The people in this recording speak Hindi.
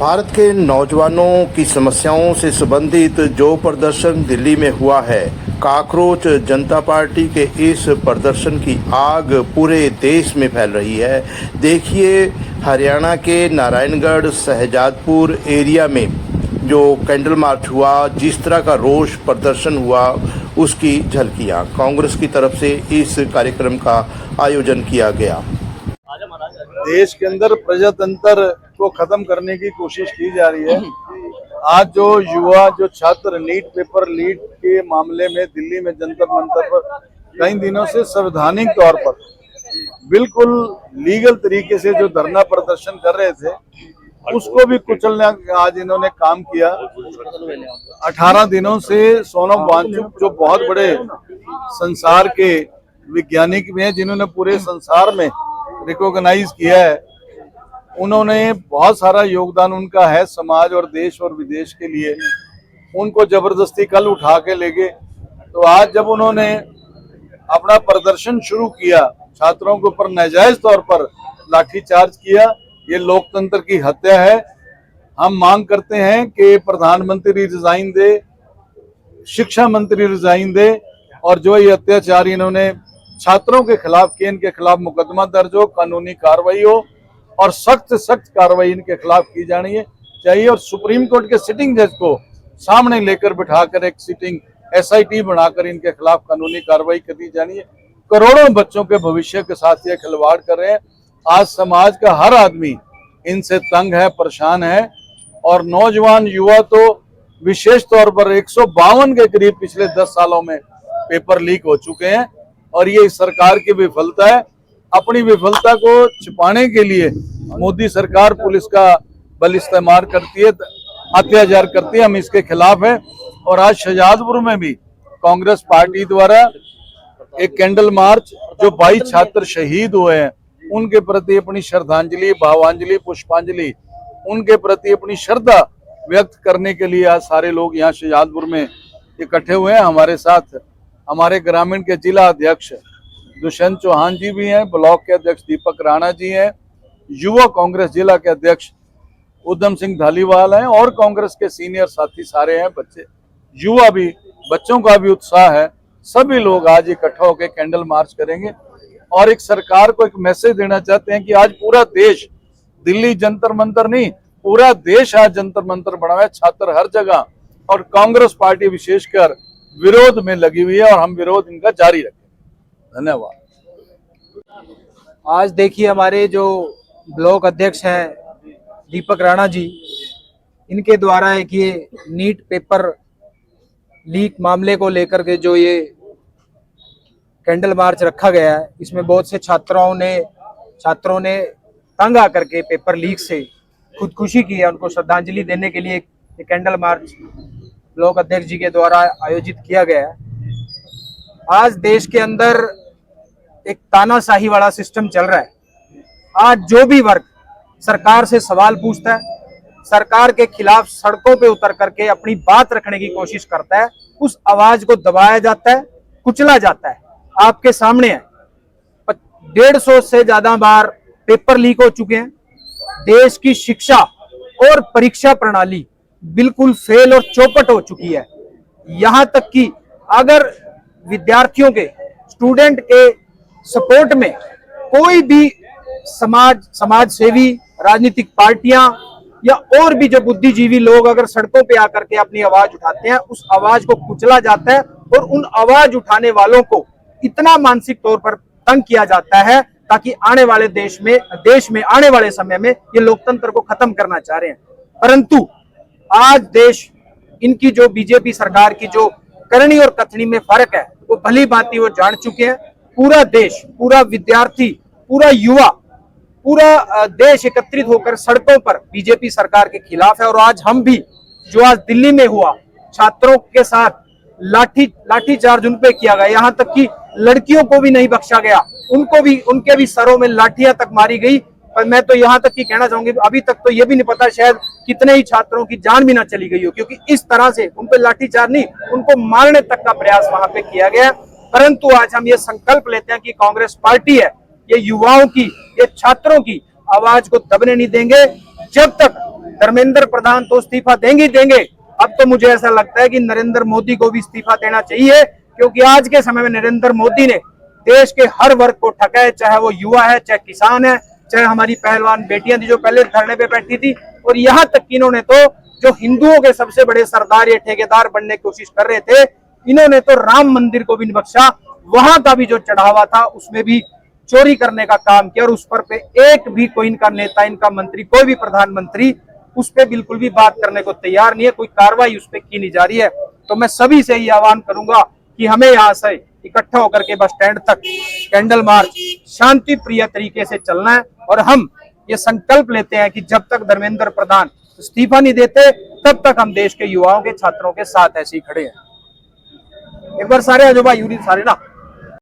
भारत के नौजवानों की समस्याओं से संबंधित जो प्रदर्शन दिल्ली में हुआ है, कॉकरोच जनता पार्टी के इस प्रदर्शन की आग पूरे देश में फैल रही है। देखिए हरियाणा के नारायणगढ़ शहजादपुर एरिया में जो कैंडल मार्च हुआ, जिस तरह का रोष प्रदर्शन हुआ, उसकी झलकियां कांग्रेस की तरफ से इस कार्यक्रम का आयोजन किया गया। देश के अंदर प्रजातंत्र को खत्म करने की कोशिश की जा रही है। आज जो युवा जो छात्र नीट पेपर लीक के मामले में दिल्ली में जंतर मंतर पर कई दिनों से संवैधानिक तौर पर बिल्कुल लीगल तरीके से जो धरना प्रदर्शन कर रहे थे, उसको भी कुचलने आज इन्होंने काम किया। 18 दिनों से सोनम वांगचुक जो बहुत बड़े संसार के वैज्ञानिक भी हैं, जिन्होंने पूरे संसार में रिकॉग्नाइज किया है, उन्होंने बहुत सारा योगदान उनका है समाज और देश और विदेश के लिए। उनको जबरदस्ती कल उठा के ले गए। तो आज जब उन्होंने अपना प्रदर्शन शुरू किया, छात्रों के ऊपर नाजायज तौर पर लाठीचार्ज किया, ये लोकतंत्र की हत्या है। हम मांग करते हैं कि प्रधानमंत्री रिजाइन दे, शिक्षा मंत्री रिजाइन दे, और जो ये अत्याचार इन्होंने छात्रों के खिलाफ किए, इनके खिलाफ मुकदमा दर्ज हो, कानूनी कार्रवाई हो और सख्त कार्रवाई इनके खिलाफ की जानी चाहिए। और सुप्रीम कोर्ट के सिटिंग जज को सामने लेकर बिठाकर एक सिटिंग SIT बनाकर इनके खिलाफ कानूनी कार्रवाई करनी जानी है। करोड़ों बच्चों के भविष्य के साथ ये खिलवाड़ कर रहे हैं। आज समाज का हर आदमी इनसे तंग है, परेशान है, और नौजवान युवा तो विशेष तौर पर 152 के करीब पिछले 10 सालों में पेपर लीक हो चुके हैं। और ये इस सरकार की विफलता है। अपनी विफलता को छिपाने के लिए मोदी सरकार पुलिस का बल इस्तेमाल करती है, अत्याचार करती है। हम इसके खिलाफ हैं। और आज शहजादपुर में भी कांग्रेस पार्टी द्वारा एक कैंडल मार्च, जो 22 छात्र शहीद हुए हैं, उनके प्रति अपनी श्रद्धांजलि, भावांजलि, पुष्पांजलि, उनके प्रति अपनी श्रद्धा व्यक्त करने के लिए आज सारे लोग यहाँ शहजादपुर में इकट्ठे हुए हैं। हमारे साथ हमारे ग्रामीण के जिला अध्यक्ष दुष्यंत चौहान जी भी हैं, ब्लॉक के अध्यक्ष दीपक राणा जी हैं, युवा कांग्रेस जिला के अध्यक्ष उधम सिंह धालीवाल हैं, और कांग्रेस के सीनियर साथी सारे हैं। बच्चे युवा भी, बच्चों का भी उत्साह है। सभी लोग आज इकट्ठा होकर कैंडल मार्च करेंगे और एक सरकार को एक मैसेज देना चाहते हैं कि आज पूरा देश, दिल्ली जंतर मंतर नहीं, पूरा देश आज जंतर मंतर बना हुआ है, छात्र हर जगह, और कांग्रेस पार्टी विशेषकर विरोध में लगी हुई है, और हम विरोध इनका जारी रखें। धन्यवाद। आज देखिए हमारे जो ब्लॉक अध्यक्ष हैं दीपक राणा जी, इनके द्वारा एक ये नीट पेपर लीक मामले को लेकर के जो ये कैंडल मार्च रखा गया है, इसमें बहुत से छात्रों ने तंग आकर के पेपर लीक से खुदकुशी की है। उनको श्रद्धांजलि देने के लिए एक कैंडल मार्च ब्लॉक अध्यक्ष जी के द्वारा आयोजित किया गया है। आज देश के अंदर एक तानाशाही वाला सिस्टम चल रहा है। आज जो भी वर्ग सरकार से सवाल पूछता है, सरकार के खिलाफ सड़कों पे उतर करके अपनी बात रखने की कोशिश करता है, उस आवाज को दबाया जाता है, कुचला जाता है। आपके सामने है 150 से ज्यादा बार पेपर लीक हो चुके हैं। देश की शिक्षा और परीक्षा प्रणाली बिल्कुल फेल और चौपट हो चुकी है। यहां तक कि अगर विद्यार्थियों के, स्टूडेंट के सपोर्ट में कोई भी समाज सेवी, राजनीतिक पार्टियां या और भी जो बुद्धिजीवी लोग अगर सड़कों पे आकर के अपनी आवाज उठाते हैं, उस आवाज को कुचला जाता है और उन आवाज उठाने वालों को इतना मानसिक तौर पर तंग किया जाता है ताकि आने वाले देश में आने वाले समय में ये लोकतंत्र को खत्म करना चाह रहे हैं। परंतु आज देश, इनकी जो बीजेपी सरकार की जो करनी और कथनी में फर्क है, वो भली भांति वो जान चुके हैं। पूरा देश, पूरा विद्यार्थी, पूरा युवा, पूरा देश एकत्रित होकर सड़कों पर बीजेपी सरकार के खिलाफ है। और आज हम भी, जो आज दिल्ली में हुआ, छात्रों के साथ लाठीचार्ज उन पे किया गया, यहाँ तक कि लड़कियों को भी नहीं बख्शा गया, उनके भी सरों में लाठियां तक मारी गई। पर मैं तो यहाँ तक कि कहना चाहूंगी, अभी तक तो ये भी नहीं पता शायद कितने ही छात्रों की जान भी ना चली गई हो, क्योंकि इस तरह से उन पे लाठीचार्ज नहीं, उनको मारने तक का प्रयास वहां पे किया गया। परंतु आज हम ये संकल्प लेते हैं कि कांग्रेस पार्टी है, ये युवाओं की, ये छात्रों की आवाज को दबने नहीं देंगे। जब तक धर्मेंद्र प्रधान तो इस्तीफा देंगे ही देंगे। अब तो मुझे ऐसा लगता है कि नरेंद्र मोदी को भी इस्तीफा देना चाहिए, क्योंकि आज के समय में नरेंद्र मोदी ने देश के हर वर्ग को ठगा है, चाहे वो युवा है, चाहे किसान है, चाहे हमारी पहलवान बेटियां थी जो पहले धरने पे बैठी थी, और यहाँ तक कि इन्होंने तो जो हिंदुओं के सबसे बड़े सरदार या ठेकेदार बनने की कोशिश कर रहे थे, इन्होंने तो राम मंदिर को भी नहीं बख्शा। वहां का भी जो चढ़ावा था उसमें भी चोरी करने का काम किया, और उस पर पे एक भी कोई इनका नेता, इनका मंत्री, कोई भी प्रधानमंत्री उस पर बिल्कुल भी बात करने को तैयार नहीं है, कोई कार्रवाई उस पर की नहीं जा रही है। तो मैं सभी से ये आह्वान करूंगा कि हमें यहाँ से इकट्ठा होकर के बस स्टैंड तक कैंडल मार्च शांति प्रिय तरीके से चलना है, और हम ये संकल्प लेते हैं कि जब तक धर्मेंद्र प्रधान इस्तीफा नहीं देते तब तक हम देश के युवाओं के, छात्रों के साथ ऐसे ही खड़े हैं। एक बार सारे आजोबा यूरी सारे ना